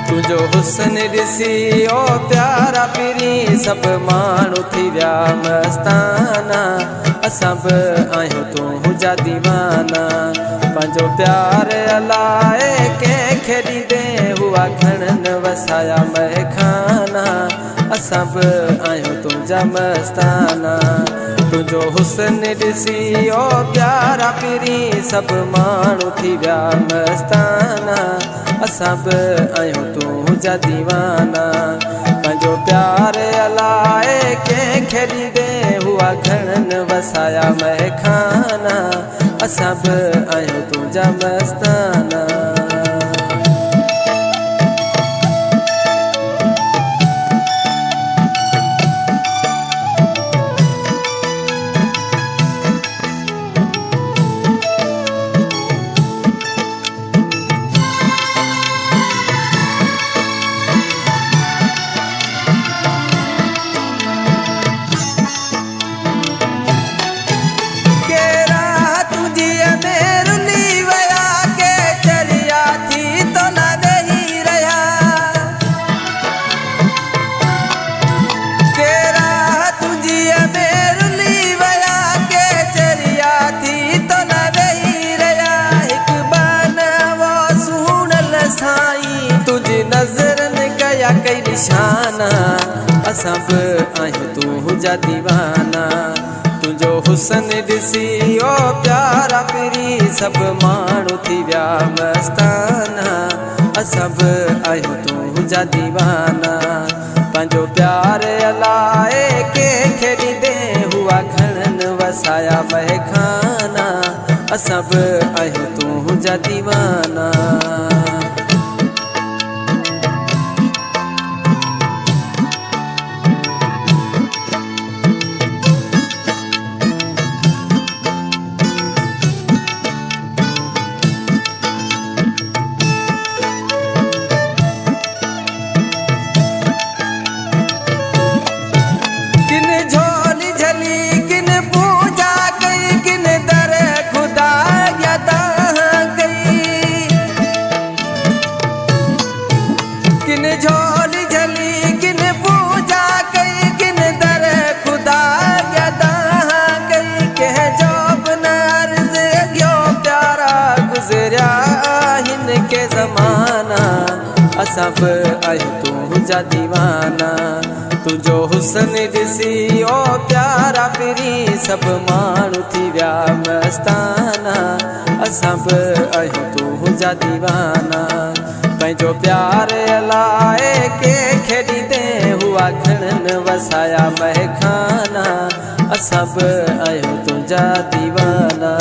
तुझो हुस्न ॾिसी ओ प्यारा पिरी सब माण्हू थी विया मस्ताना। असां बि आहियूं तूं जा दीवाना। पंहिंजो प्यार अलाए कंहिंखे ॾींदे हुआ खणनि वसाया महखाना। असां बि आहियूं तुंहिंजा मस्ताना। तुझो हुस्न ॾिसी ओ प्यारा पिरी सब माण्हू थी विया मस्ताना। असां बि आहियूं तुंहिंजा दीवाना। पंहिंजो प्यार अलाए कंहिंखे ॾींदे हुआ खणनि वसाया महखाना। असां बि आहियूं तुंहिंजा मस्ताना। तुझी नज़रनि कया कई निशाना। असां बि आहियूं तुंहिंजा दीवाना। तुंहिंजो हुस्न ॾिसी ओ प्यारा पिरी सब माण्हू थी विया मस्ताना। असां बि आहियूं तुंहिंजा दीवाना। पंहिंजो प्यार अलाए कंहिंखे ॾींदे हुआ खणनि वसाया महखाना। असां बि आहियूं तुंहिंजा दीवाना। किन झोली झली किन पूजा कई किन दर खुदा गदा कई। कह जब न अर्ज़ गयो प्यारा गुज़रिया हिन के ज़माना। असां बि आहियूं तुंहिंजा दीवाना। तुझो हुस्न ॾिसी ओ प्यारा पिरी सब माण्हू थी विया मस्ताना। असां बि आहियूं तुंहिंजा दीवाना। पंहिंजो प्यार अलाए कंहिंखे ॾींदे हुआ खणनि वसाया महखाना। असां बि आहियूं तुंहिंजा दीवाना।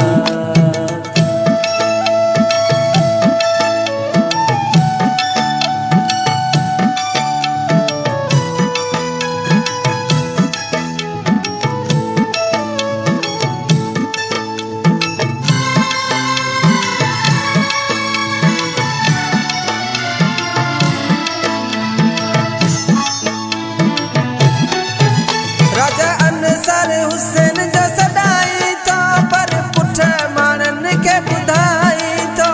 राजा अनसर हुसैन जो सदाई तो पर पुठ माण्हुनि खे ॿुधाई तो।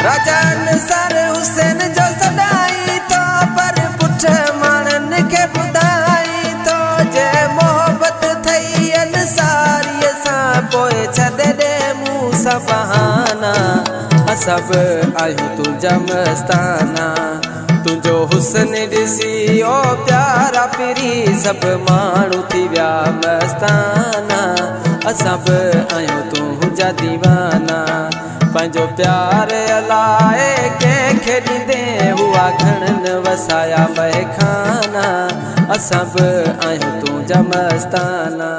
राजा अनसर हुसैन जो सदाई तो पर पुठ माण्हुनि खे ॿुधाई तो। जे मोहबत थई अनसारीअ सां पोइ छॾे ॾे मूं सां बहाना। असां बि आहियूं तुंहिंजा मस्ताना। तुझो हुस्न ॾिसी ओ प्यारा पिरी सब माण्हू थी विया मस्ताना। असां बि आहियूं तुंहिंजा दीवाना। पंहिंजो प्यार अलाए कंहिंखे ॾींदे हुआ खणनि वसाया महखाना। असां बि आहियूं तुंहिंजा मस्ताना।